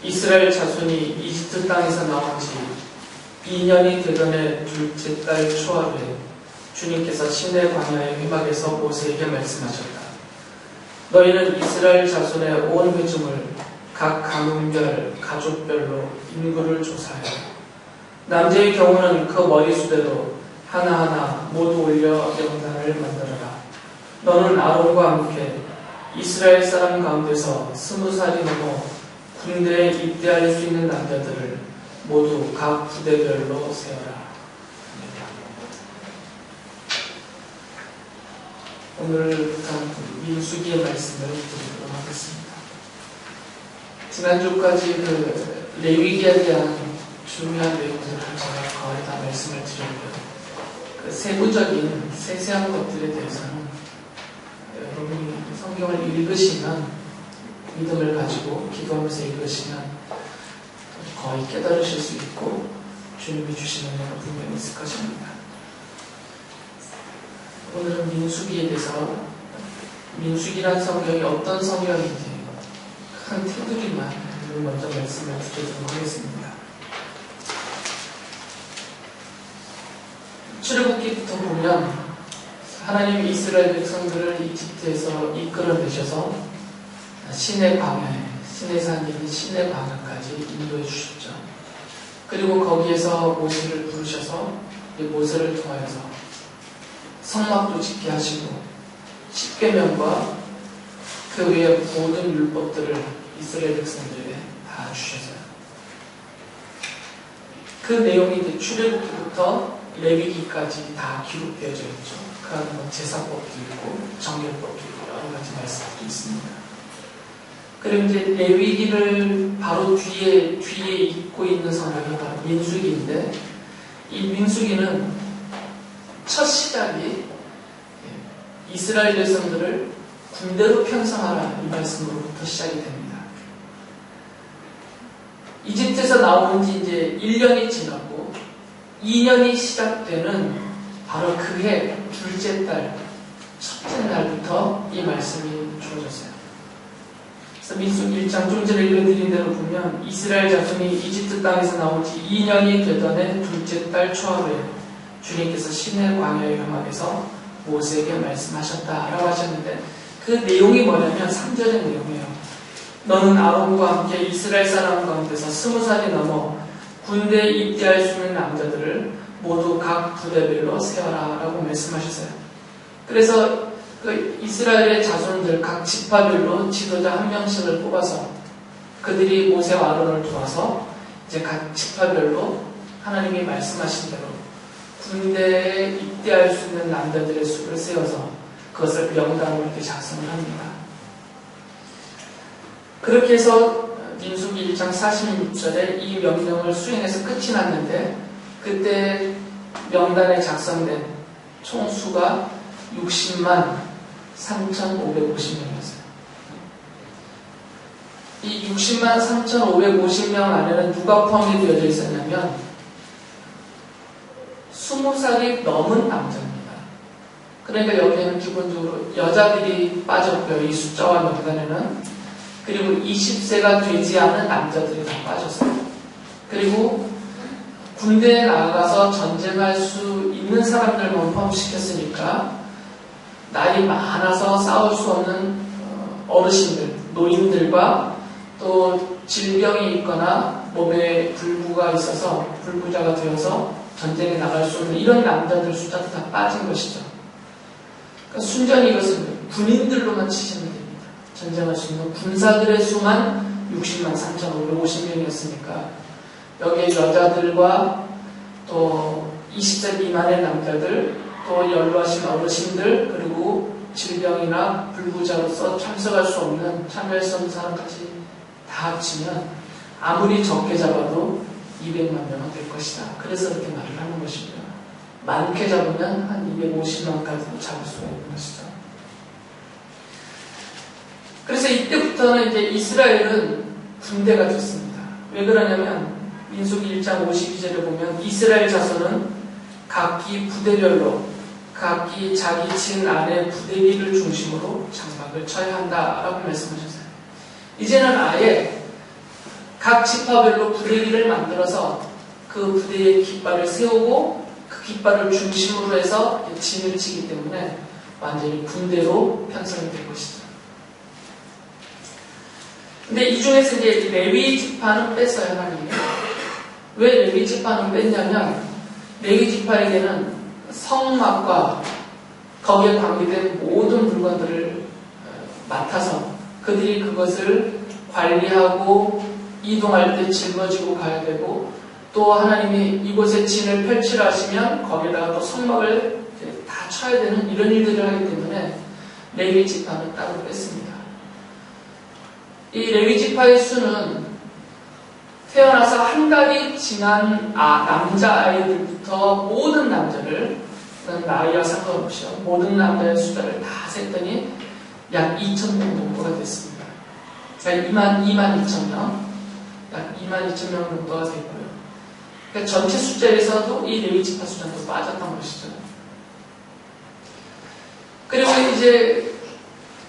이스라엘 자손이 이집트 땅에서 나온 지 2년이 되던 해 둘째 달 초하루에 주님께서 시내 광야의 회막에서 모세에게 말씀하셨다. 너희는 이스라엘 자손의 온 회중을 각 가문별, 가족별로 인구를 조사하여 남자의 경우는 그 머리수대로 하나하나 모두 올려 명단을 만들어라. 너는 아론과 함께 이스라엘 사람 가운데서 20살이 넘어 군대에 입대할 수 있는 남자들을 모두 각 부대별로 세워라. 오늘부터 민수기의 말씀을 드리도록 하겠습니다. 지난주까지 레위기에 대한 중요한 내용들을 제가 거의 다 말씀을 드렸고요. 세부적인 세세한 것들에 대해서는 여러분이 성경을 읽으시면, 믿음을 가지고 기도하면서 읽으시면 거의 깨달으실 수 있고 주님이 주시는 은혜가 분명히 있을 것입니다. 오늘은 민수기에 대해서, 민수기란 성경이 어떤 성경인지 큰 테두리만 먼저 말씀을 드리도록 하겠습니다. 출애굽기부터 보면 하나님이 이스라엘 백성들을 이집트에서 이끌어내셔서 시내 광야에, 시내산인 시내 광야까지 인도해 주셨죠. 그리고 거기에서 모세를 부르셔서 모세를 통하여서 성막도 짓게 하시고 십계명과 그 외의 모든 율법들을 이스라엘 백성들에게 다 주셔서요. 그 내용이 이제 출애굽기부터 레위기까지 다 기록되어져 있죠. 그 안에 제사법도 있고 정결법도 있고 여러 가지 말씀도 있습니다. 그리고 이제 레위기를 바로 뒤에 잇고 있는 성경이 바로 민수기인데, 이 민수기는 첫 시작이 이스라엘 백성들을 군대로 편성하라 이 말씀으로부터 시작이 됩니다. 이집트에서 나온 지 이제 1년이 지났고 2년이 시작되는 바로 그해 둘째 달 첫째 날부터 이 말씀이 주어졌어요. 그래서 민수기 1장 좀 전에 읽어드린 대로 보면 이스라엘 자손이 이집트 땅에서 나온 지 2년이 되던 해 둘째 달 초하루에 주님께서 시내 광야의 회막에서 모세에게 말씀하셨다라고 하셨는데, 그 내용이 뭐냐면 3절의 내용이에요. 너는 아론과 함께 이스라엘 사람 가운데서 20살이 넘어 군대에 입대할 수 있는 남자들을 모두 각 부대별로 세워라 라고 말씀하셨어요. 그래서 그 이스라엘의 자손들 각 지파별로 지도자 한 명씩을 뽑아서 그들이 모세와 아론을 도와서 이제 각 지파별로 하나님이 말씀하신 대로 군대에 입대할 수 있는 남자들의 수를 세워서 그것을 명단으로 이렇게 작성을 합니다. 그렇게 해서 민수기 1장 46절에 이 명령을 수행해서 끝이 났는데, 그때 명단에 작성된 총수가 60만 3,550명이었어요. 이 60만 3,550명 안에는 누가 포함이 되어져 있었냐면 20살이 넘은 남자입니다. 그러니까 여기에는 기본적으로 여자들이 빠졌고요, 이 숫자와 명단에는. 그리고 20세가 되지 않은 남자들이 다 빠졌어요. 그리고 군대에 나가서 전쟁할 수 있는 사람들만 포함시켰으니까 나이 많아서 싸울 수 없는 어르신들, 노인들과 또 질병이 있거나 몸에 불구가 있어서 불구자가 되어서 전쟁에 나갈 수 없는 이런 남자들 숫자도 다 빠진 것이죠. 그러니까 순전히 이것은 군인들로만 치시면 됩니다. 전쟁할 수 있는 군사들의 수만 60만 3,550명이었으니까 여기에 여자들과 또 20세 미만의 남자들, 또 연로하신 어르신들, 그리고 질병이나 불구자로서 참석할 수 없는, 참여할 수 없는 사람까지 다 합치면 아무리 적게 잡아도 200만 명은 될 것이다. 그래서 이렇게 말을 하는 것이고요. 많게 잡으면 한 250만까지도 잡을 수가 있는 것이죠. 그래서 이때부터는 이제 이스라엘은 군대가 됐습니다. 왜 그러냐면 민수기 1장 52절에 보면 이스라엘 자손은 각기 부대별로 각기 자기 진 안의 부대기를 중심으로 장막을 쳐야 한다라고 말씀하셨어요. 이제는 아예 각 지파별로 부대기를 만들어서 그 부대의 깃발을 세우고 그 깃발을 중심으로 해서 진을 치기 때문에 완전히 군대로 편성이 된 것이죠. 근데 이 중에서 이제 레위 지파는 뺐어요, 하나님이. 왜 레위 지파는 뺐냐면, 레위 지파에게는 성막과 거기에 관계된 모든 물건들을 맡아서 그들이 그것을 관리하고 이동할 때 짊어지고 가야 되고, 또 하나님이 이곳에 진을 펼치라 하시면 거기에다가 또 성막을 다 쳐야 되는 이런 일들을 하기 때문에 레위 지파는 따로 뺐습니다. 이 레위 지파의 수는 태어나서 한 달이 지난 남자아이들부터 모든 남자를, 나이와 상관없이 모든 남자의 숫자를 다 셌더니 약 2,000명 정도가 됐습니다. 그러니까 22,000명, 약 22,000명 정도가 됐고요. 그러니까 전체 숫자에서도 이 레위 지파 숫자도 빠졌던 것이죠. 그리고 이제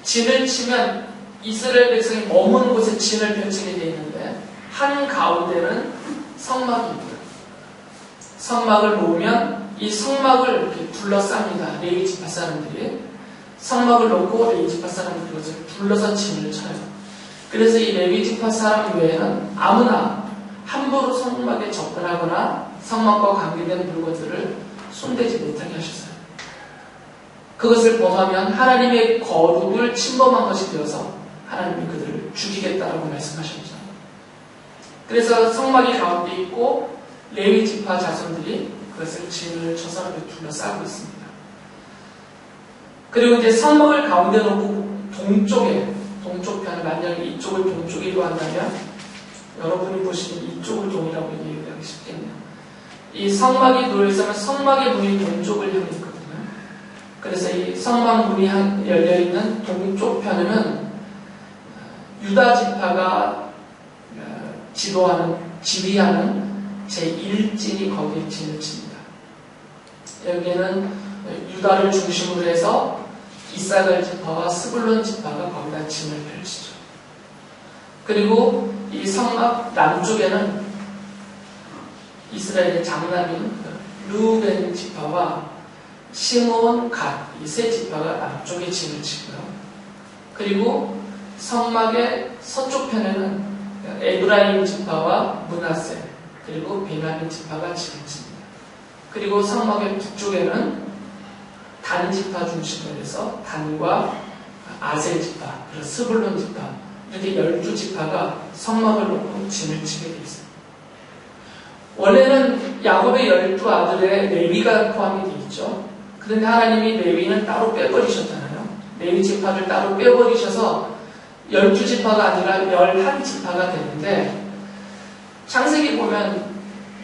진을 치면 이스라엘 백성이 머무는 곳에 진을 펼치게 되어 있는데 한 가운데는 성막이 있고요. 성막을 놓으면 이 성막을 이렇게 둘러쌉니다. 레위 지파 사람들이 성막을 놓고 레위 지파 사람들이 그것을 둘러서 진을 쳐요. 그래서 이 레위 지파 사람 외에는 아무나 함부로 성막에 접근하거나 성막과 관계된 물건들을 손대지 못하게 하셨어요. 그것을 범하면 하나님의 거룩을 침범한 것이 되어서 하나님이 그들을 죽이겠다라고 말씀하셨죠. 그래서 성막이 가운데 있고 레위 지파 자손들이 그것을 진을 쳐서 둘러싸고 있습니다. 그리고 이제 성막을 가운데 놓고 동쪽편을 만약에 이쪽을 동쪽이라고 한다면 여러분이 보시는 이쪽을 동이라고 얘기하기 쉽겠네요. 이 성막이 놓여 있으면 성막의 문이 동쪽을 향해 있거든요. 그래서 이 성막 문이 열려 있는 동쪽 편에는 유다 지파가 지휘하는 제1진이 거기에 진을 칩니다. 여기에는 유다를 중심으로 해서 이사갈 지파와 스불론 지파가 거기다 진을 펼치죠. 그리고 이 성막 남쪽에는 이스라엘의 장남인 르우벤 지파와 시므온, 갓, 이 세 지파가 남쪽에 진을 치고요. 그리고 성막의 서쪽 편에는 에브라임 지파와 므낫세, 그리고 베냐민 지파가 진을 칩니다. 그리고 성막의 북쪽에는 단 지파 중심으로 해서 단과 아셀 지파, 그리고 스불론 지파, 이렇게 12지파가 성막을 놓고 진을 치게 되어 있습니다. 원래는 야곱의 12아들의 레위가 포함이 되어 있죠. 그런데 하나님이 레위는 따로 빼버리셨잖아요. 레위 지파를 따로 빼버리셔서 12지파가 아니라 11지파가 되는데, 창세기 보면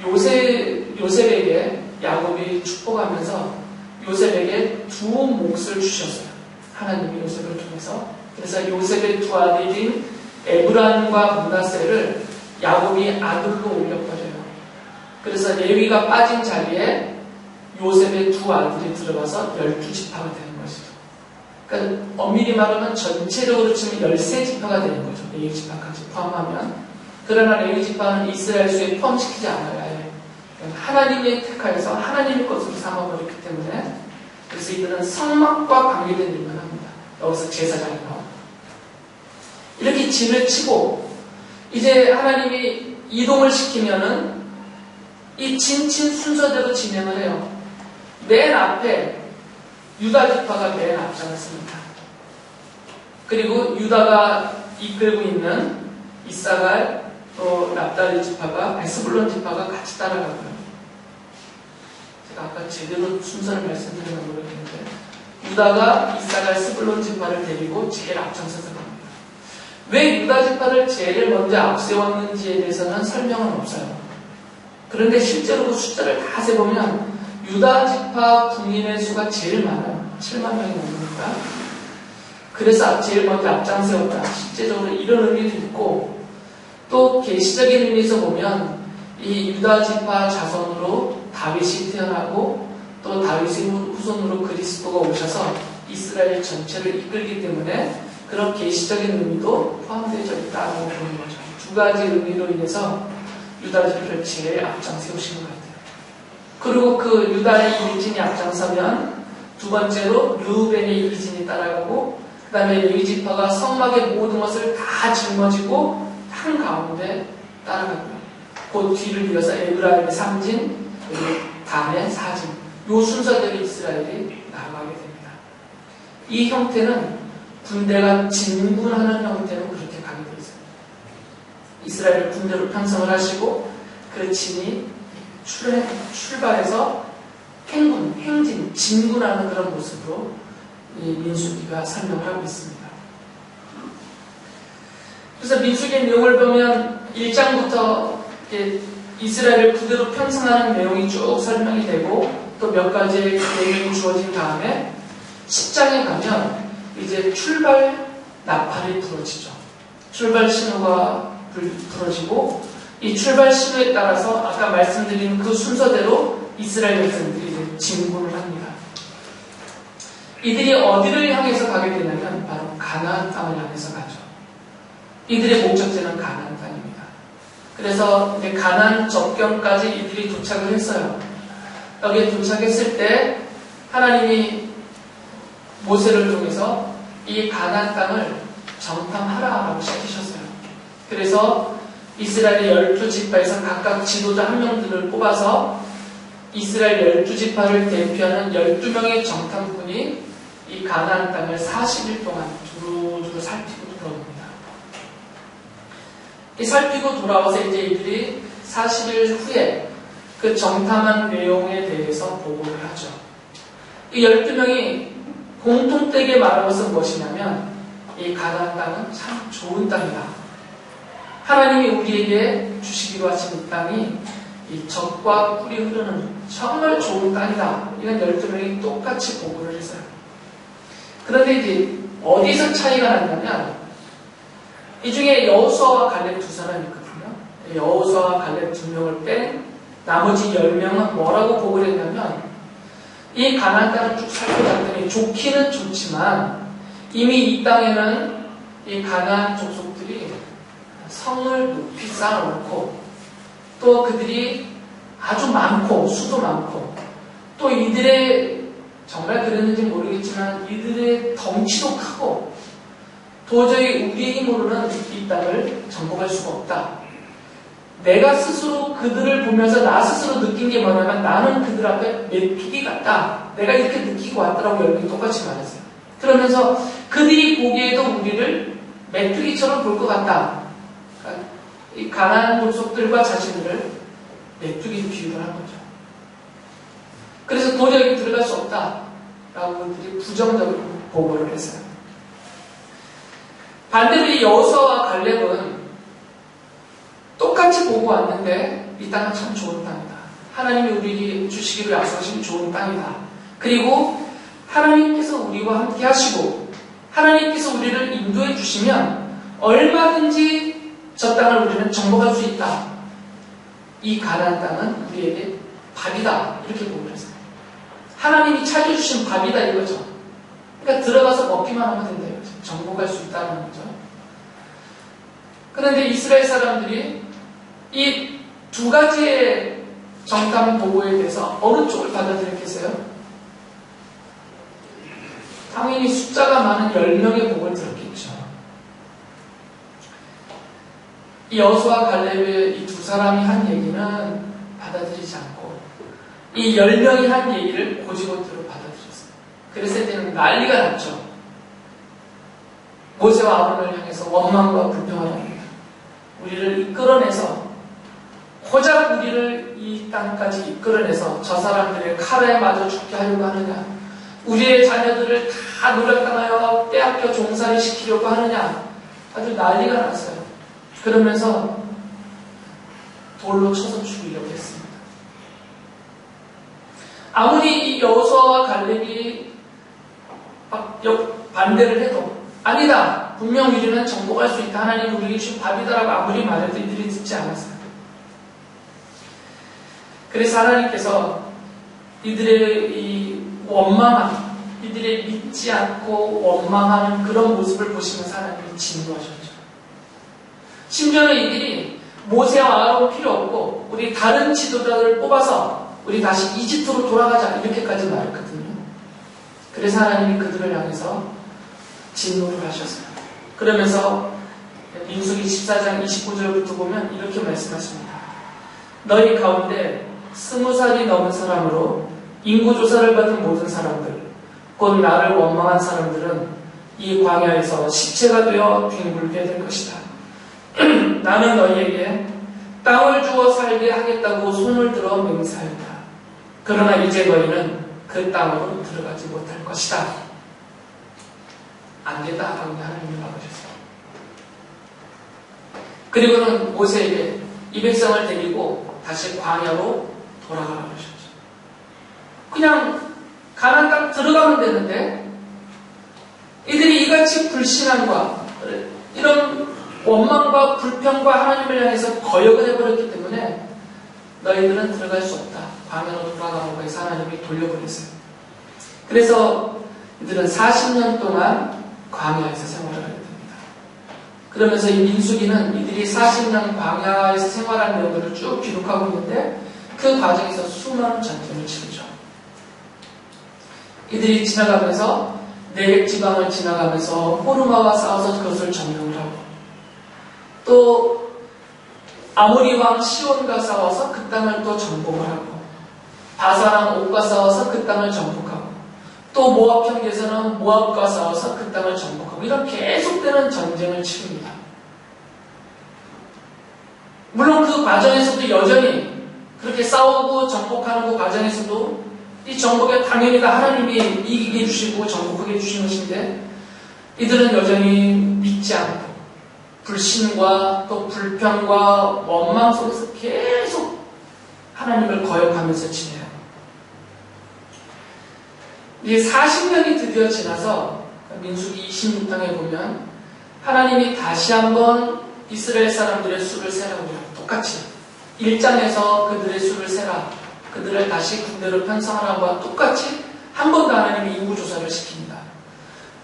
요셉에게 야곱이 축복하면서 요셉에게 두 몫을 주셨어요. 하나님이 요셉을 통해서. 그래서 요셉의 두 아들인 에브란과 므낫세를 야곱이 아들로 올려버려요. 그래서 레위가 빠진 자리에 요셉의 두 아들이 들어가서 12지파가 되는 것이죠. 그러니까 엄밀히 말하면 전체적으로 치면 13지파가 되는 거죠. 레위 지파까지 포함하면. 그러나 레위 지파는 이스라엘 수에 포함시키지 않아요. 하나님의 택하여서 하나님의 것으로 삼아버렸기 때문에, 그래서 이들은 성막과 관계된 일만 합니다. 여기서 제사장이 나옵니다. 이렇게 진을 치고 이제 하나님이 이동을 시키면은 이 진 순서대로 진행을 해요. 맨 앞에 유다 지파가 맨 앞장섭니다. 그리고 유다가 이끌고 있는 이사갈, 또 납달리 지파가, 스불론 지파가 같이 따라가고요. 제가 아까 제대로 순서를 말씀드리면 모르겠는데, 유다가 이사갈, 스불론 지파를 데리고 제일 앞장서서 갑니다. 왜 유다 지파를 제일 먼저 앞세웠는지에 대해서는 설명은 없어요. 그런데 실제로 그 숫자를 다 세보면 유다 지파 군인의 수가 제일 많아요. 7만 명이 넘으니까. 그래서 제일 먼저 앞장세웠다. 실제적으로 이런 의미도 있고, 또 계시적인 의미에서 보면 이 유다 지파 자손으로 다윗이 태어나고, 또 다윗의 후손으로 그리스도가 오셔서 이스라엘 전체를 이끌기 때문에 그런 계시적인 의미도 포함되어 있다고 보는 거죠. 두 가지 의미로 인해서 유다주를 제일 앞장 세우시는 것 같아요. 그리고 그 유다의 일진이 앞장서면 두 번째로 르우벤의 이진이 따라가고 그 다음에 레위지파가 성막의 모든 것을 다 짊어지고 한 가운데 따라가고요. 그 뒤를 이어서 에브라임의 3진, 그리고 단의 4진, 요 순서대로 이스라엘이 나아가게 됩니다. 이 형태는 군대가 진군하는 형태로 그렇게 가게 되어 있습니다. 이스라엘 군대로 편성을 하시고 그 진이 출발해서 행진, 진군하는 그런 모습으로 이 민수기가 설명을 하고 있습니다. 그래서 민수기의 내용을 보면 1장부터 이스라엘을 그대로 편성하는 내용이 쭉 설명이 되고 또 몇 가지의 내용이 주어진 다음에 10장에 가면 이제 출발 나팔이 부러지죠. 출발 신호가 부러지고 이 출발 신호에 따라서 아까 말씀드린 그 순서대로 이스라엘 백성들이 이제 진군을 합니다. 이들이 어디를 향해서 가게 되냐면 바로 가나안 땅을 향해서 가죠. 이들의 목적지는 가나안 땅입니다. 그래서 이제 가나안 접경까지 이들이 도착을 했어요. 여기에 도착했을 때 하나님이 모세를 통해서 이 가나안 땅을 정탐하라라고 시키셨어요. 그래서 이스라엘 12지파에서 각각 지도자 한 명들을 뽑아서 이스라엘 12지파를 대표하는 12명의 정탐꾼이 이 가나안 땅을 40일 동안 두루두루 살피고 돌아옵니다. 이 살피고 돌아와서 이제 이들이 40일 후에 그 정탐한 내용에 대해서 보고를 하죠. 이 12명이 공통되게 말한 것은 무엇이냐면 이 가나안 땅은 참 좋은 땅이다. 하나님이 우리에게 주시기로 하신 이 땅이 이 젖과 꿀이 흐르는 정말 좋은 땅이다. 이건 12명이 똑같이 보고를 했어요. 그런데 이제 어디서 차이가 났냐면 이 중에 여호수아와 갈렙 두 사람이 있거든요. 여호수아와 갈렙 두 명을 뺀 나머지 10명은 뭐라고 보고를 했냐면 이 가나안 땅을 쭉 살펴봤더니 좋기는 좋지만 이미 이 땅에는 이 가나안 족속들이 성을 높이 쌓아놓고 또 그들이 아주 많고 수도 많고 또 이들의 정말 그랬는지 모르겠지만 이들의 덩치도 크고 도저히 우리의 힘으로는 이 땅을 정복할 수가 없다. 내가 스스로 그들을 보면서 나 스스로 느낀 게 뭐냐면 나는 그들 앞에 메뚜기 같다. 내가 이렇게 느끼고 왔더라고. 여러분이 똑같이 말했어요. 그러면서 그들이 보기에도 우리를 메뚜기처럼 볼 것 같다. 그러니까 이 가나안 족속들과 자신들을 메뚜기 비유를 한 거죠. 그래서 도저히 들어갈 수 없다. 라고 그들이 부정적으로 보고를 했어요. 반대로 이 여호수아와 갈렙은 똑같이 보고 왔는데 이 땅은 참 좋은 땅이다. 하나님이 우리에게 주시기로 약속하신 좋은 땅이다. 그리고 하나님께서 우리와 함께 하시고 하나님께서 우리를 인도해 주시면 얼마든지 저 땅을 우리는 정복할 수 있다. 이 가나안 땅은 우리에게 밥이다. 이렇게 보고 있어요. 하나님이 차려주신 밥이다 이거죠. 그러니까 들어가서 먹기만 하면 된다 이거죠. 정복할 수 있다는 거죠. 그런데 이스라엘 사람들이 이 두 가지의 정탐 보고에 대해서 어느 쪽을 받아들였겠어요? 당연히 숫자가 많은 10명의 보고를 들었겠죠. 이 여호수아 갈렙의 이 두 사람이 한 얘기는 받아들이지 않고 이 10명이 한 얘기를 고지고대로 받아들였어요. 그랬을 때는 난리가 났죠. 모세와 아론을 향해서 원망과 불평을 합니다. 우리를 이끌어내서 고작 우리를 이 땅까지 이끌어내서 저 사람들의 칼에 맞아 죽게 하려고 하느냐, 우리의 자녀들을 다 노력당하여 빼앗겨 종살이 시키려고 하느냐, 아주 난리가 났어요. 그러면서 돌로 쳐서 죽이려고 했습니다. 아무리 이 여호수아와 갈렙이 반대를 해도 아니다, 분명 우리는 정복할 수 있다, 하나님 우리에게 주신 밥이다라고 아무리 말해도 이들이 듣지 않았어요. 그래서 하나님께서 이들의 이 원망한, 이들의 믿지 않고 원망하는 그런 모습을 보시면서 하나님이 진노하셨죠. 심지어는 이들이 모세와 아론 필요 없고 우리 다른 지도자들을 뽑아서 우리 다시 이집트로 돌아가자 이렇게까지 말했거든요. 그래서 하나님이 그들을 향해서 진노를 하셨어요. 그러면서 민수기 14장 29절부터 보면 이렇게 말씀하십니다. 너희 가운데 20살이 넘은 사람으로 인구조사를 받은 모든 사람들 곧 나를 원망한 사람들은 이 광야에서 시체가 되어 뒹굴게 될 것이다. 나는 너희에게 땅을 주어 살게 하겠다고 손을 들어 맹세하였다. 그러나 이제 너희는 그 땅으로 들어가지 못할 것이다. 안 된다. 하나님이 막으셨어요. 그리고는 모세에게 이 백성을 데리고 다시 광야로 돌아가라고 하셨죠. 그냥 가나안 땅 들어가면 되는데 이들이 이같이 불신함과 이런 원망과 불평과 하나님을 향해서 거역을 해버렸기 때문에 너희들은 들어갈 수 없다. 광야로 돌아가라고 해서 하나님이 돌려보냈어요. 그래서 이들은 40년 동안 광야에서 생활을 하게 됩니다. 그러면서 이 민수기는 이들이 40년 광야에서 생활한 내용들을 쭉 기록하고 있는데 그 과정에서 수많은 전쟁을 치르죠. 이들이 지나가면서 네겝 지방을 지나가면서 호르마와 싸워서 그것을 점령을 하고 또 아모리 왕 시온과 싸워서 그 땅을 또 정복을 하고 바사랑 옥과 싸워서 그 땅을 정복하고 또 모압 평지에서는 모압과 싸워서 그 땅을 정복하고 이런 계속되는 전쟁을 치릅니다. 물론 그 과정에서도 여전히 그렇게 싸우고 정복하는 그 과정에서도 이 정복에 당연히 다 하나님이 이기게 해주시고 정복하게 해주신 것인데 이들은 여전히 믿지 않고 불신과 또 불평과 원망 속에서 계속 하나님을 거역하면서 지내요. 이제 40년이 드디어 지나서 민수기 26장에 보면 하나님이 다시 한번 이스라엘 사람들의 수를 세라고 해요. 똑같이 1장에서 그들의 수를 세라. 그들을 다시 군대로 편성하라고와 똑같이 한 번 더 하나님이 인구조사를 시킵니다.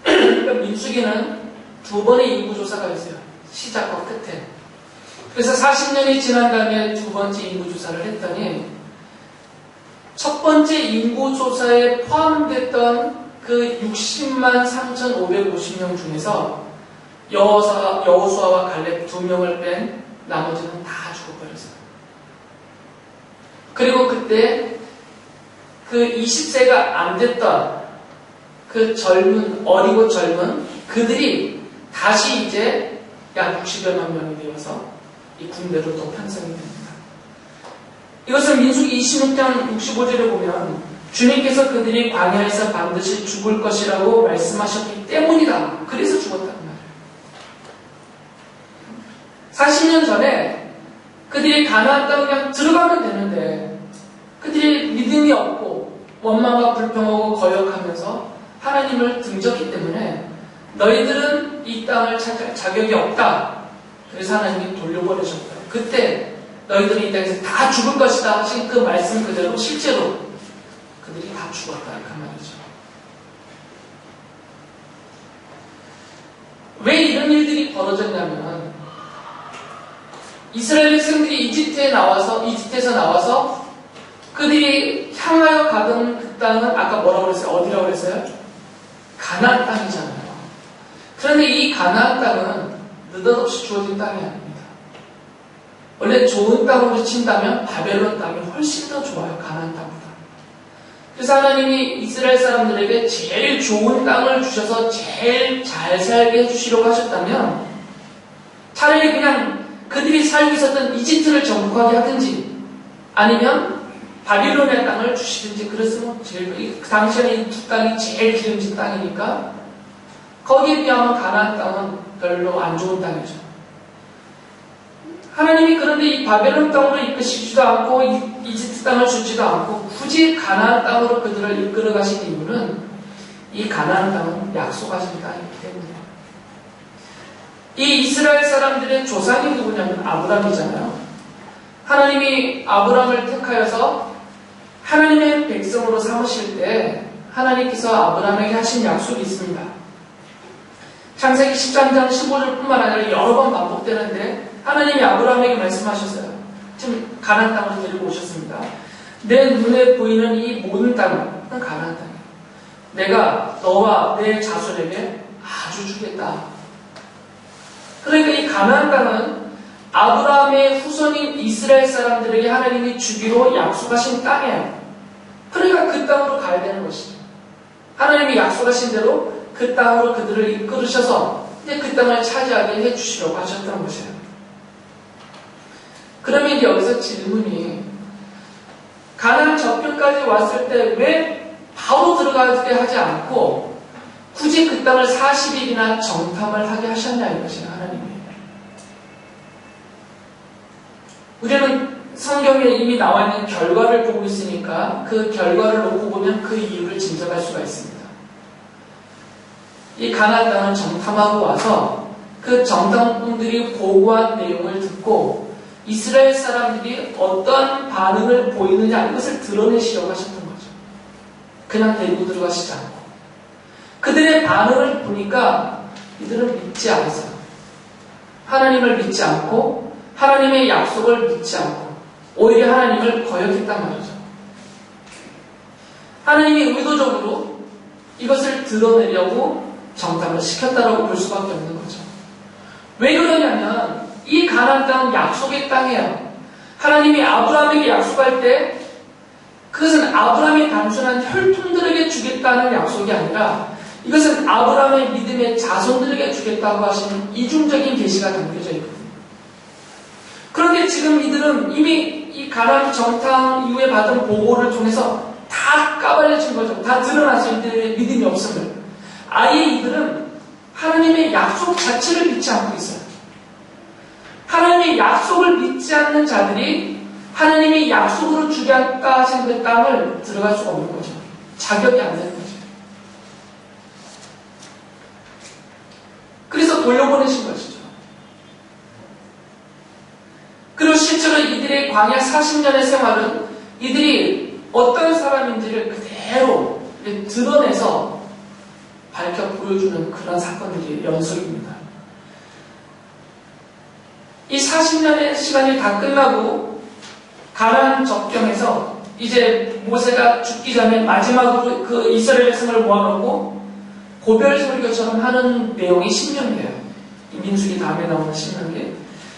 그러니까 민수기는 두 번의 인구조사가 있어요. 시작과 끝에. 그래서 40년이 지난 다음에 두 번째 인구조사를 했더니 첫 번째 인구조사에 포함됐던 그 60만 3,550명 중에서 여호수아와 갈렙 2명을 뺀 나머지는 다 죽어버렸어요. 그리고 그때 그 20세가 안 됐던 그 어리고 젊은 그들이 다시 이제 약 60여만 명이 되어서 이 군대로 또 편성이 됩니다. 이것은 민수기 26장 65절에 보면 주님께서 그들이 광야에서 반드시 죽을 것이라고 말씀하셨기 때문이다. 그래서 죽었다는 말이에요. 40년 전에 그들이 가나안 땅에 그냥 들어가면 되는데 그들이 믿음이 없고 원망과 불평하고 거역하면서 하나님을 등졌기 때문에 너희들은 이 땅을 차지할 자격이 없다. 그래서 하나님이 돌려보내셨다. 그때 너희들은 이 땅에서 다 죽을 것이다 하신 그 말씀 그대로 실제로 그들이 다 죽었다 그 말이죠. 왜 이런 일들이 벌어졌냐면 이스라엘 백성들이 이집트에서 나와서 그들이 향하여 가던 그 땅은 아까 뭐라고 그랬어요? 어디라고 그랬어요? 가나안 땅이잖아요. 그런데 이 가나안 땅은 느닷없이 주어진 땅이 아닙니다. 원래 좋은 땅으로 친다면 바벨론 땅이 훨씬 더 좋아요. 가나안 땅보다. 그래서 하나님이 이스라엘 사람들에게 제일 좋은 땅을 주셔서 제일 잘 살게 해주시려고 하셨다면 차라리 그냥 그들이 살고 있었던 이집트를 정복하게 하든지 아니면 바빌론의 땅을 주시든지 그랬으면 그 당시에는 이 두 땅이 제일 기름진 땅이니까 거기에 비하면 가나안 땅은 별로 안 좋은 땅이죠. 하나님이 그런데 이 바벨론 땅으로 이끄시지도 않고 이집트 땅을 주지도 않고 굳이 가나안 땅으로 그들을 이끌어 가신 이유는 이 가나안 땅은 약속하신 땅이기 때문이에요. 이 이스라엘 사람들의 조상이 누구냐면 아브람이잖아요. 하나님이 아브람을 택하여서 하나님의 백성으로 삼으실 때 하나님께서 아브람에게 하신 약속이 있습니다. 창세기 13장 15절뿐만 아니라 여러 번 반복되는데 하나님이 아브라함에게 말씀하셨어요. 지금 가나안 땅으로 데리고 오셨습니다. 내 눈에 보이는 이 모든 땅은 가나안 땅이에요. 내가 너와 내 자손에게 아주 주겠다. 그러니까 이 가나안 땅은 아브라함의 후손인 이스라엘 사람들에게 하나님이 주기로 약속하신 땅이에요. 그러니까 그 땅으로 가야 되는 것이죠. 하나님이 약속하신 대로 그 땅으로 그들을 이끌으셔서 이제 그 땅을 차지하게 해주시려고 하셨던 것이에요. 그러면 이제 여기서 질문이, 가나안 접경까지 왔을 때 왜 바로 들어가게 하지 않고 굳이 그 땅을 40일이나 정탐을 하게 하셨냐 이것이에요, 하나님이. 우리는 성경에 이미 나와 있는 결과를 보고 있으니까 그 결과를 놓고 보면 그 이유를 짐작할 수가 있습니다. 이 가나안 땅을 정탐하고 와서 그 정탐꾼들이 보고한 내용을 듣고 이스라엘 사람들이 어떤 반응을 보이느냐 이것을 드러내시려고 하셨던 거죠. 그냥 데리고 들어가시지 않고. 그들의 반응을 보니까 이들은 믿지 않았어요. 하나님을 믿지 않고 하나님의 약속을 믿지 않고 오히려 하나님을 거역했단 말이죠. 하나님이 의도적으로 이것을 드러내려고 정탐을 시켰다라고 볼 수밖에 없는 거죠. 왜 그러냐면 이 가나안 땅은 약속의 땅이에요. 하나님이 아브라함에게 약속할 때 그것은 아브라함이 단순한 혈통들에게 주겠다는 약속이 아니라 이것은 아브라함의 믿음의 자손들에게 주겠다고 하시는 이중적인 계시가 담겨져 있거든요. 그런데 지금 이들은 이미 이 가나안 정탐 이후에 받은 보고를 통해서 다 까발려진 거죠. 다 드러나서 이들의 믿음이 없음을. 아예 이들은 하나님의 약속 자체를 믿지 않고 있어요. 하나님의 약속을 믿지 않는 자들이 하나님이 약속으로 주겠다 하신 그 땅을 들어갈 수가 없는 거죠. 자격이 안 되는 거죠. 그래서 돌려보내신 것이죠. 그리고 실제로 이들의 광야 40년의 생활은 이들이 어떤 사람인지를 그대로 드러내서 밝혀 보여주는 그런 사건들이 연속입니다. 이 40년의 시간이 다 끝나고 가나안 접경에서 이제 모세가 죽기 전에 마지막으로 그 이스라엘 백성을 모아놓고 고별 설교처럼 하는 내용이 신명기예요. 민수기 다음에 나오는 신명기.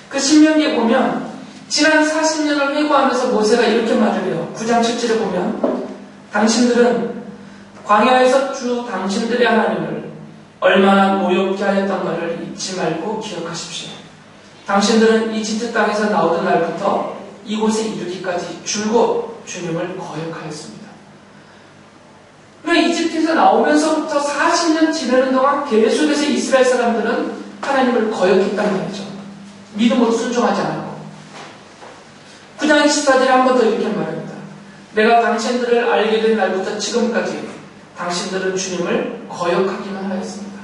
그 신명기에 보면 지난 40년을 회고하면서 모세가 이렇게 말을 해요. 9장 7절에 보면 당신들은 광야에서 주 당신들의 하나님을 얼마나 노엽게 하였던 것을 잊지 말고 기억하십시오. 당신들은 이집트 땅에서 나오던 날부터 이곳에 이르기까지 줄곧 주님을 거역하였습니다. 그러니까 이집트에서 나오면서부터 40년 지내는 동안 계속해서 이스라엘 사람들은 하나님을 거역했단 말이죠. 믿음으로 순종하지 않았고. 9장 24절에 한 번 더 이렇게 말합니다. 내가 당신들을 알게 된 날부터 지금까지 당신들은 주님을 거역하기만 하였습니다.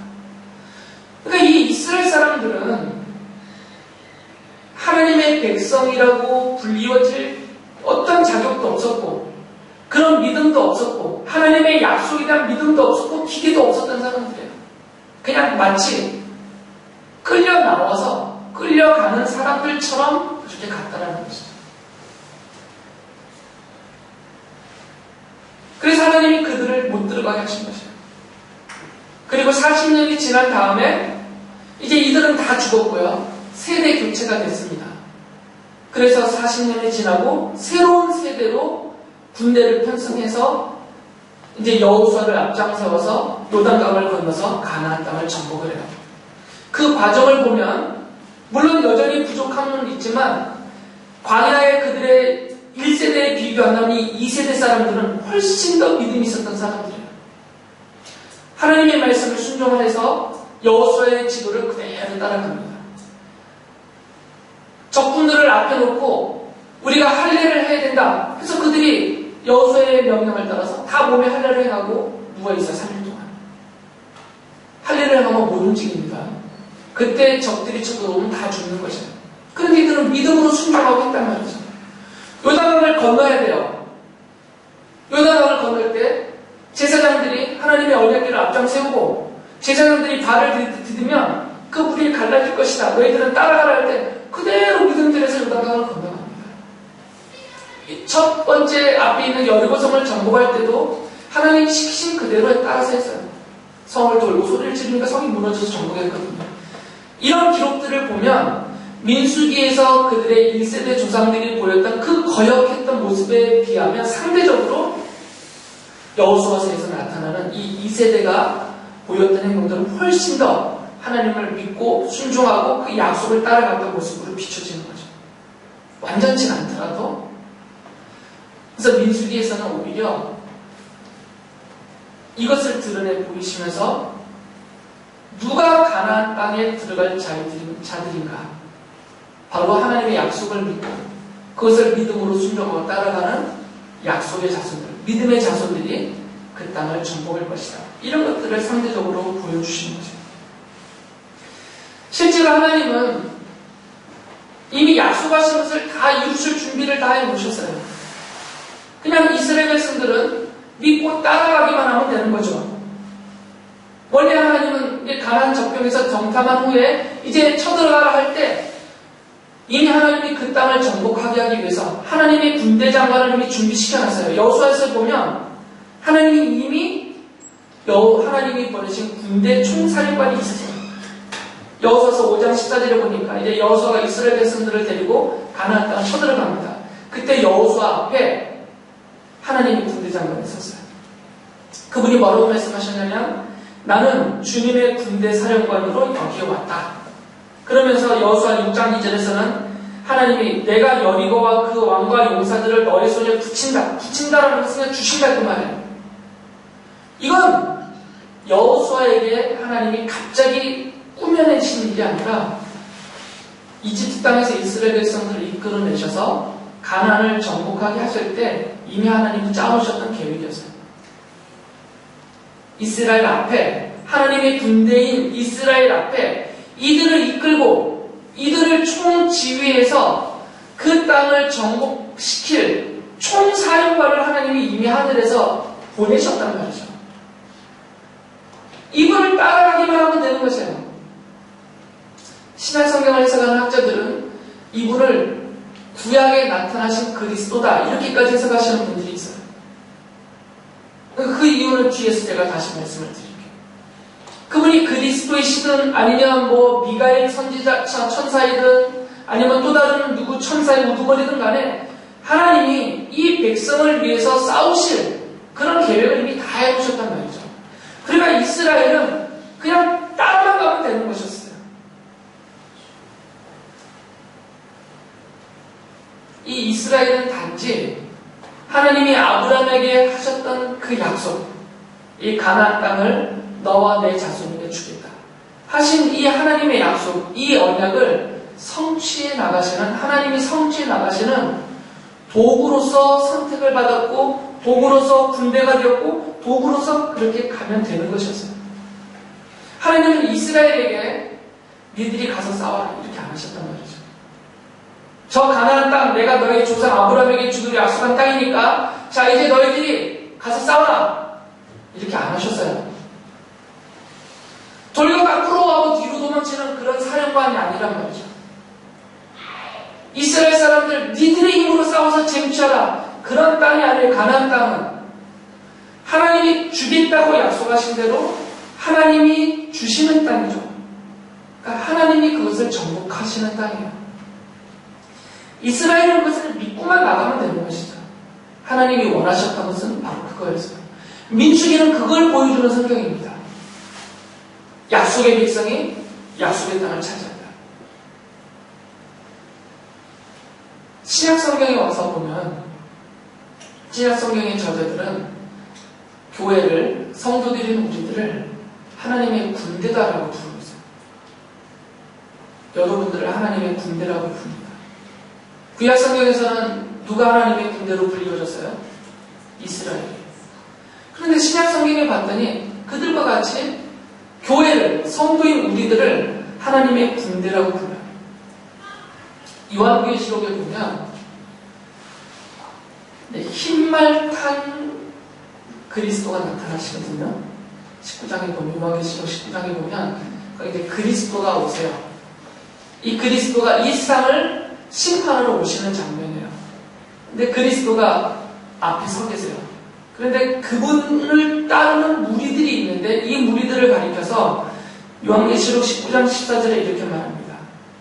그러니까 이 이스라엘 사람들은 하나님의 백성이라고 불리워질 어떤 자격도 없었고 그런 믿음도 없었고 하나님의 약속에 대한 믿음도 없었고 기대도 없었던 사람들이에요. 그냥 마치 끌려 나와서 끌려가는 사람들처럼 그렇게 갔다라는 것이죠. 그래서 하나님이 그들을 못 들어가게 하신 것이에요. 그리고 40년이 지난 다음에 이제 이들은 다 죽었고요. 세대 교체가 됐습니다. 그래서 40년이 지나고 새로운 세대로 군대를 편성해서 이제 여호수아를 앞장세워서 요단강을 건너서 가나안 땅을 정복을 해요. 그 과정을 보면 물론 여전히 부족함은 있지만 광야의 그들의 1세대에 비교한다면 이 2세대 사람들은 훨씬 더 믿음이 있었던 사람들이에요. 하나님의 말씀을 순종을 해서 여호수아의 지도를 그대로 따라갑니다. 적군들을 앞에 놓고 우리가 할례를 해야 된다. 그래서 그들이 여호수아의 명령을 따라서 다 몸에 할례를 해가고 누워있어요. 3일 동안. 할례를 해가면 못 움직입니다. 그때 적들이 쳐들어오면 다 죽는 것이에요. 그런데 이들은 믿음으로 순종하고 있단 말이죠. 요단강을 건너야 돼요. 요단강을 건널 때 제사장들이 하나님의 언약궤를 앞장 세우고 제사장들이 발을 디디면 그 불이 갈라질 것이다. 너희들은 따라가라 할 때 그대로 믿음들에서 요단강을 건너갑니다. 첫 번째 앞에 있는 여리고성을 정복할 때도 하나님이 시키신 그대로 따라서 했어요. 성을 돌고 소리를 지르니까 성이 무너져서 정복했거든요. 이런 기록들을 보면 민수기에서 그들의 1세대 조상들이 보였던 그 거역했던 모습에 비하면 상대적으로 여호수아서에서 나타나는 이 2세대가 보였던 행동들은 훨씬 더 하나님을 믿고 순종하고 그 약속을 따라갔던 모습으로 비춰지는 거죠. 완전치는 않더라도. 그래서 민수기에서는 오히려 이것을 드러내 보이시면서 누가 가나안 땅에 들어갈 자들인가? 바로 하나님의 약속을 믿고 그것을 믿음으로 순종하고 따라가는 약속의 자손들, 믿음의 자손들이 그 땅을 정복할 것이다. 이런 것들을 상대적으로 보여주시는 거죠. 실제로 하나님은 이미 약속하신 것을 다 이루실 준비를 다 해놓으셨어요. 그냥 이스라엘 백성들은 믿고 따라가기만 하면 되는 거죠. 원래 하나님은 가나안 적경에서 정탐한 후에 이제 쳐들어가라 할 때 이미 하나님이 그 땅을 정복하게 하기 위해서 하나님의 군대 장관을 이미 준비시켜놨어요. 여호수아에서 보면 하나님이 이미 하나님이 보내신 군대 총사령관이 있으세요. 여호수아서 5장 14절에 보니까 이제 여호수아가 이스라엘 백성들을 데리고 가나안 땅을 쳐들어갑니다. 그때 여호수아 앞에 하나님이 군대 장관이 있었어요. 그분이 뭐라고 말씀하셨냐면 나는 주님의 군대 사령관으로 여기에 왔다. 그러면서 여호수아 6장 2절에서는 하나님이 내가 여리고와 그 왕과 용사들을 너의 손에 붙인다라는 것은 그냥 주신다 그 말이에요. 이건 여호수아에게 하나님이 갑자기 꾸며내신 일이 아니라 이집트 땅에서 이스라엘 백성들을 이끌어내셔서 가나안을 정복하게 하실 때 이미 하나님이 짜오셨던 계획이었어요. 이스라엘 앞에 하나님의 군대인 이스라엘 앞에 이들을 이끌고 이들을 총지휘해서 그 땅을 정복시킬 총사령관을 하나님이 이미 하늘에서 보내셨단 말이죠. 이분을 따라가기만 하면 되는 것이에요. 신약성경을 해석하는 학자들은 이분을 구약에 나타나신 그리스도다 이렇게까지 해석하시는 분들이 있어요. 그 이유는 뒤에서 제가 다시 말씀을 드릴게요. 그분이 그리스도이시든 아니면 미가엘 선지자 천사이든 아니면 또 다른 누구 천사의 우두머리든 간에 하나님이 이 백성을 위해서 싸우실 그런 계획을 이미 다 해놓으셨단 말이죠. 그러니까 이스라엘은 그냥 따라만 가면 되는 것이었어요. 이 이스라엘은 단지 하나님이 아브라함에게 하셨던 그 약속, 이 가나안 땅을 너와 내 자손에게 주겠다 하신 이 하나님의 약속, 이 언약을 성취해 나가시는, 하나님이 성취해 나가시는 도구로서 선택을 받았고 도구로서 군대가 되었고 도구로서 그렇게 가면 되는 것이었어요. 하나님은 이스라엘에게 니들이 가서 싸워라 이렇게 안 하셨단 말이죠. 저 가나안 땅 내가 너희 조상 아브라함에게 주기로 약속한 땅이니까 자 이제 너희들이 가서 싸워라 이렇게 안 하셨어요. 돌격 앞으로 하고 뒤로 도망치는 그런 사령관이 아니란 말이죠. 이스라엘 사람들 니들의 힘으로 싸워서 쟁취하라 그런 땅이 아니에요. 가나안 땅은 하나님이 주겠다고 약속하신 대로 하나님이 주시는 땅이죠. 그러니까 하나님이 그것을 정복하시는 땅이에요. 이스라엘은 그것을 믿고만 나가면 되는 것이죠. 하나님이 원하셨던 것은 바로 그거였어요. 민수기는 그걸 보여주는 성경입니다. 약속의 백성이 약속의 땅을 차지한다. 신약성경에 와서 보면 신약성경의 저자들은 교회를, 성도들인 우리들을 하나님의 군대다라고 부르고 있어요. 여러분들을 하나님의 군대라고 부릅니다. 구약성경에서는 누가 하나님의 군대로 불리워졌어요? 이스라엘이. 그런데 신약성경에 봤더니 그들과 같이 교회를, 성도인 우리들을 하나님의 군대라고 불러요. 요한계시록에 보면 흰말 탄 그리스도가 나타나시거든요. 19장에 보면, 요한계시록 19장에 보면 이제 그리스도가 오세요. 이 그리스도가 이 세상을 심판하러 오시는 장면이에요. 근데 그리스도가 앞에 서 계세요. 그런데 그분을 따르는 무리들이 있는데 이 무리들을 가리켜서 요한계시록 19장 14절에 이렇게 말합니다.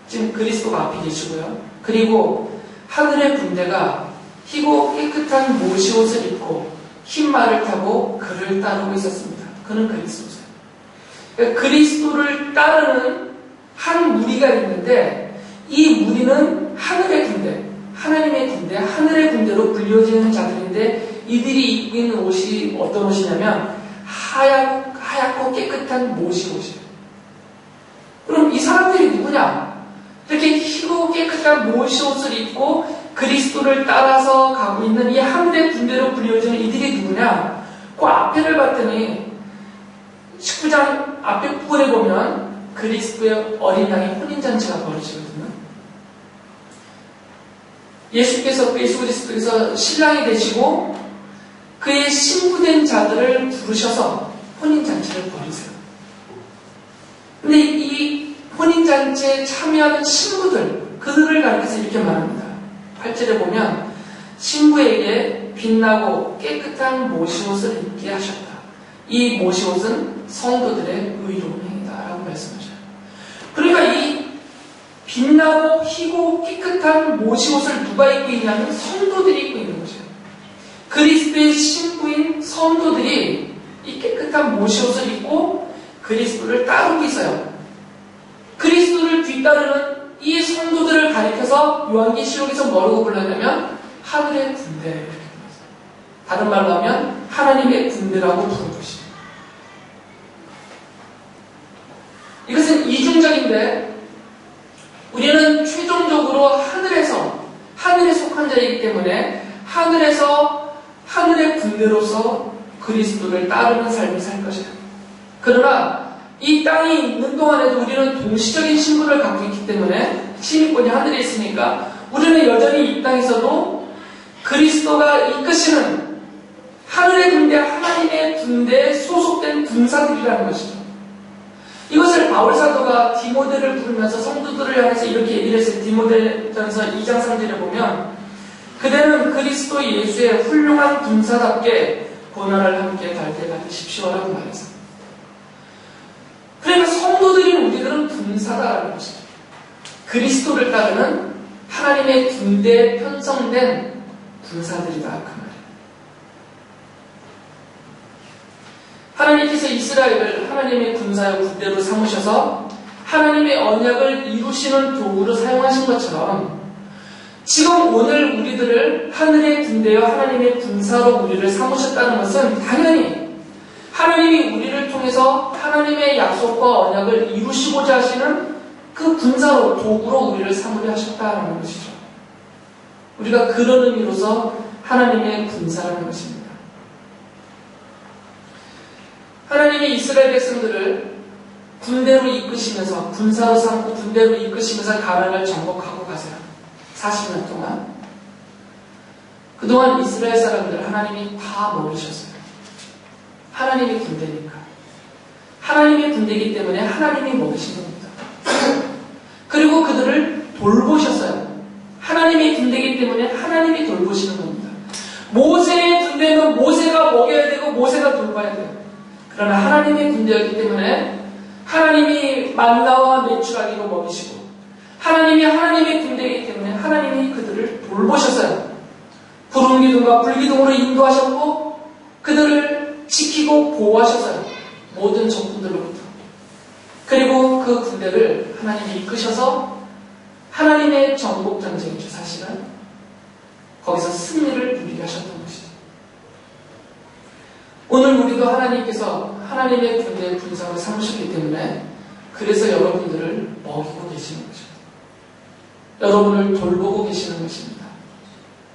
지금 그리스도가 앞에 계시고요. 그리고 하늘의 군대가 희고 깨끗한 모시옷을 입고 흰 말을 타고 그를 따르고 있었습니다. 그는 그리스도세요. 그러니까 그리스도를 따르는 한 무리가 있는데 이 무리는 하늘의 군대, 하나님의 군대, 하늘의 군대로 불려지는 자들인데 이들이 입고 있는 옷이 어떤 옷이냐면 하얗고 깨끗한 모시옷이에요. 그럼 이 사람들이 누구냐? 이렇게 희고 깨끗한 모시옷을 입고 그리스도를 따라서 가고 있는 이 하늘의 군대로 불려지는 이들이 누구냐? 그 앞에를 봤더니 19장 앞에 부분에 보면 그리스도의 어린 양의 혼인잔치가 벌어지거든요. 예수 그리스도께서 신랑이 되시고 그의 신부된 자들을 부르셔서 혼인잔치를 벌이세요. 근데 이 혼인잔치에 참여하는 신부들, 그들을 가리켜서 이렇게 말합니다. 8절에 보면 신부에게 빛나고 깨끗한 모시옷을 입게 하셨다. 이 모시옷은 성도들의 의로운 행위다 라고 말씀하셔요. 그러니까 이 빛나고 희고 깨끗한 모시옷을 누가 입고 있냐면 성도들이 입고 있는 거죠. 그리스도의 신부인 성도들이 이 깨끗한 모시옷을 입고 그리스도를 따르고 있어요. 그리스도를 뒤따르는 이 성도들을 가리켜서 요한계시록에서 뭐라고 불렀냐면 하늘의 군대 이렇게 불렀어요. 다른 말로 하면 하나님의 군대라고 부른 것이에요. 이것은 이중적인데 우리는 최종적으로 하늘에 속한 자이기 때문에 하늘에서 하늘의 군대로서 그리스도를 따르는 삶을 살 것이에요. 그러나 이 땅에 있는 동안에도 우리는 동시적인 신분을 갖고 있기 때문에 시민권이 하늘에 있으니까 우리는 여전히 이 땅에서도 그리스도가 이끄시는 하늘의 군대, 하나님의 군대에 소속된 군사들이라는 것이죠. 이것을 바울 사도가 디모데를 부르면서 성도들을 향해서 이렇게 얘기를 했어요. 디모데전서 2장 3절에 보면 그대는 그리스도 예수의 훌륭한 군사답게 고난을 함께 달게 받으십시오라고 말했어요. 그러니까 성도들인 우리들은 군사다라는 것이죠. 그리스도를 따르는 하나님의 군대에 편성된 군사들이다 그 말이에요. 하나님께서 이스라엘을 하나님의 군사여 군대로 삼으셔서 하나님의 언약을 이루시는 도구로 사용하신 것처럼 지금 오늘 우리들을 하늘의 군대여 하나님의 군사로 우리를 삼으셨다는 것은 당연히 하나님이 우리를 통해서 하나님의 약속과 언약을 이루시고자 하시는 그 군사로 도구로 우리를 삼으려 하셨다는 것이죠. 우리가 그런 의미로서 하나님의 군사라는 것입니다. 하나님이 이스라엘 백성들을 군대로 이끄시면서 군사로 삼고 군대로 이끄시면서 가나안을 정복하고 가세요. 40년 동안. 그동안 이스라엘 사람들을 하나님이 다 모르셨어요. 하나님의 군대니까. 하나님의 군대이기 때문에 하나님이 먹이신 겁니다. 그리고 그들을 돌보셨어요. 하나님의 군대이기 때문에 하나님이 돌보시는 겁니다. 모세의 군대는 모세가 먹여야 되고 모세가 돌봐야 돼요. 그러나 하나님의 군대였기 때문에 하나님이 만나와 메추라기로 먹이시고 하나님이 하나님의 군대이기 때문에 하나님이 그들을 돌보셨어요. 구름 기둥과 불 기둥으로 인도하셨고 그들을 지키고 보호하셨어요. 모든 적군들로부터. 그리고 그 군대를 하나님이 이끄셔서 하나님의 정복 전쟁이죠. 사실은 거기서 승리를 누리게 하셨던 것이죠. 오늘 우리도 하나님께서 하나님의 군대의 군사로 삼으셨기 때문에 그래서 여러분들을 먹이고 계시는 거죠. 여러분을 돌보고 계시는 것입니다.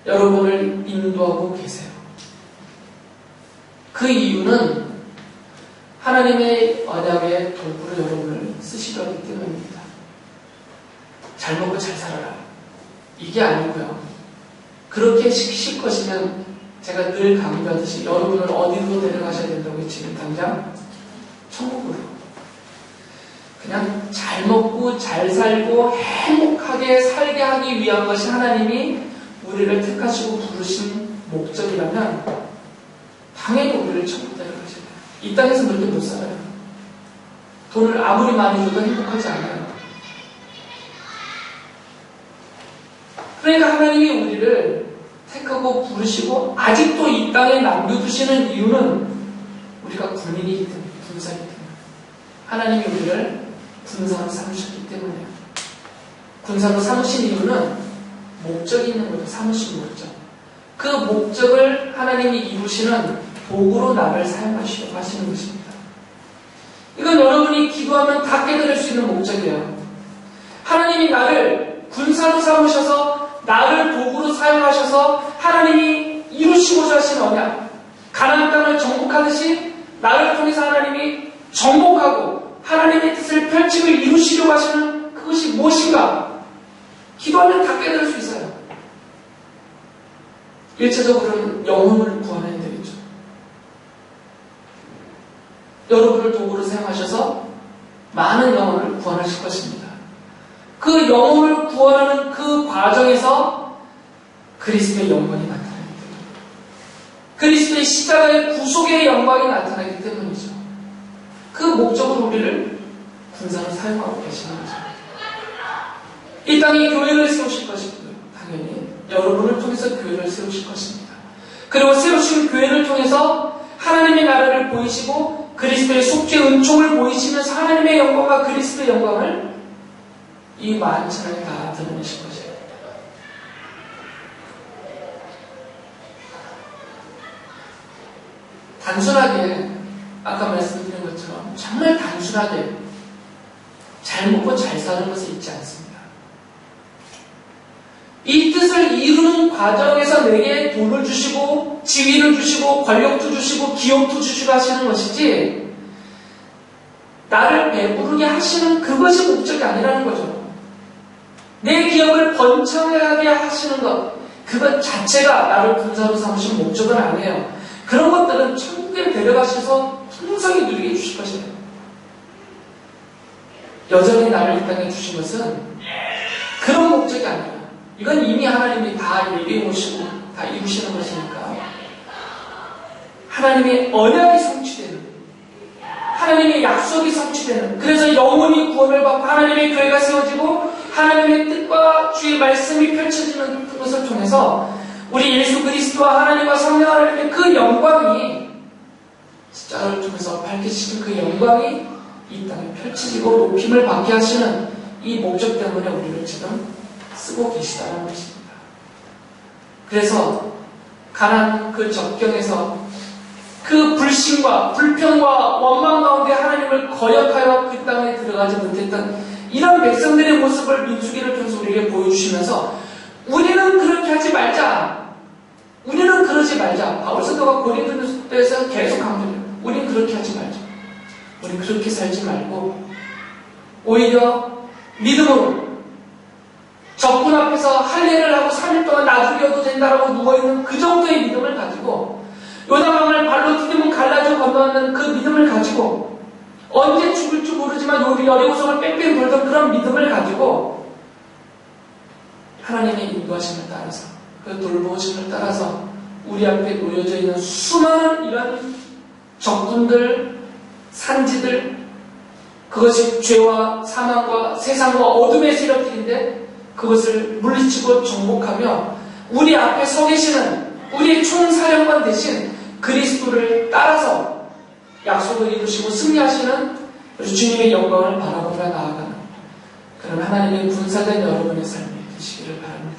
여러분을 인도하고 계세요. 그 이유는 하나님의 언약의 도구로 여러분을 쓰시려 하기 때문입니다. 잘 먹고 잘 살아라. 이게 아니고요. 그렇게 시키실 것이면 제가 늘 강조하듯이 여러분을 어디로 데려가셔야 된다고 지금 당장 천국으로. 그냥 잘 먹고 잘 살고 행복하게 살게 하기 위한 것이 하나님이 우리를 택하시고 부르신 목적이라면 당연히 우리를 천국 데려가셔야 돼요. 이 땅에서 그렇게 못 살아요. 돈을 아무리 많이 줘도 행복하지 않아요. 그러니까 하나님이 우리를 택하고 부르시고 아직도 이 땅에 남겨두시는 이유는 우리가 군인이기 때문에, 군사이기 때문에. 하나님이 우리를 군사로 삼으셨기 때문에요. 군사로 삼으신 이유는 목적이 있는 거죠. 삼으신 목적. 그 목적을 하나님이 이루시는 도구로 나를 사용하시려고 하시는 것입니다. 이건 여러분이 기도하면 다 깨달을 수 있는 목적이에요. 하나님이 나를 군사로 삼으셔서 나를 도구로 사용하셔서 하나님이 이루시고자 하신 언약, 가나안 땅을 정복하듯이 나를 통해서 하나님이 정복하고 하나님의 뜻을 펼치고 이루시려고 하시는 그것이 무엇인가? 기도하면 다 깨달을 수 있어요. 일차적으로는 영혼을 구원해야 되겠죠. 여러분을 도구로 사용하셔서 많은 영혼을 구원하실 것입니다. 그 영혼을 구원하는 그 과정에서 그리스도의 영광이 나타나기 때문입니다. 그리스도의 십자가의 구속의 영광이 나타나기 때문이죠. 그 목적으로 우리를 군사로 사용하고 계시는 거죠. 이 땅에 교회를 세우실 것이고요. 당연히 여러분을 통해서 교회를 세우실 것입니다. 그리고 세우신 교회를 통해서 하나님의 나라를 보이시고 그리스도의 속죄 은총을 보이시면서 하나님의 영광과 그리스도의 영광을 이 만천하에 다 드러내실 것이에요. 단순하게 아까 말씀드린 것처럼 정말 단순하게 잘 먹고 잘 사는 것에 있지 않습니다. 이 뜻을 이루는 과정에서 내게 돈을 주시고 지위를 주시고 권력도 주시고 기업도 주시고 하시는 것이지 나를 배부르게 하시는 그것이 목적이 아니라는 거죠. 내 기업을 번창하게 하시는 것, 그것 자체가 나를 군사로 삼으신 목적은 아니에요. 그런 것들은 천국에 데려가셔서 풍성히 누리게 해주실 것이에요. 여전히 나를 이 땅에 주신 것은 그런 목적이 아니에요. 이건 이미 하나님이 다 예비해 오시고 다 이루시는 것이니까 하나님의 언약이 성취되는, 하나님의 약속이 성취되는, 그래서 영원히 구원을 받고 하나님의 교회가 세워지고 하나님의 뜻과 주의 말씀이 펼쳐지는 것을 통해서 우리 예수 그리스도와 하나님과 성령 하나님의 그 영광이 십자가를 통해서 밝혀지신 그 영광이 이 땅에 펼쳐지고 높임을 받게 하시는 이 목적 때문에 우리를 지금 쓰고 계시다는 것입니다. 그래서 가나안 그 적경에서 그 불신과 불평과 원망 가운데 하나님을 거역하여 그 땅에 들어가지 못했던 이런 백성들의 모습을 민수기를 통해서 우리에게 보여주시면서 우리는 그렇게 하지 말자. 우리는 그러지 말자. 바울 사도가 고린도에서 계속 강조해요. 우리는 그렇게 하지 말자. 우리는 그렇게 살지 말고 오히려 믿음으로 적군 앞에서 할례를 하고 3일 동안 나죽여도 된다라고 누워있는 그 정도의 믿음을 가지고 요단강을 발로 디디면 갈라져 건너는 그 믿음을 가지고 언제 죽을지 모르지만 우리 여리고성을 뺑뺑 돌던 그런 믿음을 가지고 하나님의 인도하심을 따라서 그 돌보심을 따라서 우리 앞에 놓여져 있는 수많은 이런 적군들, 산지들, 그것이 죄와 사망과 세상과 어둠의 세력들인데 그것을 물리치고 정복하며 우리 앞에 서 계시는 우리 총사령관 대신 그리스도를 따라서 약속을 이루시고 승리하시는 우리 주님의 영광을 바라보며 나아가는 그런 하나님의 군사된 여러분의 삶이 되시기를 바랍니다.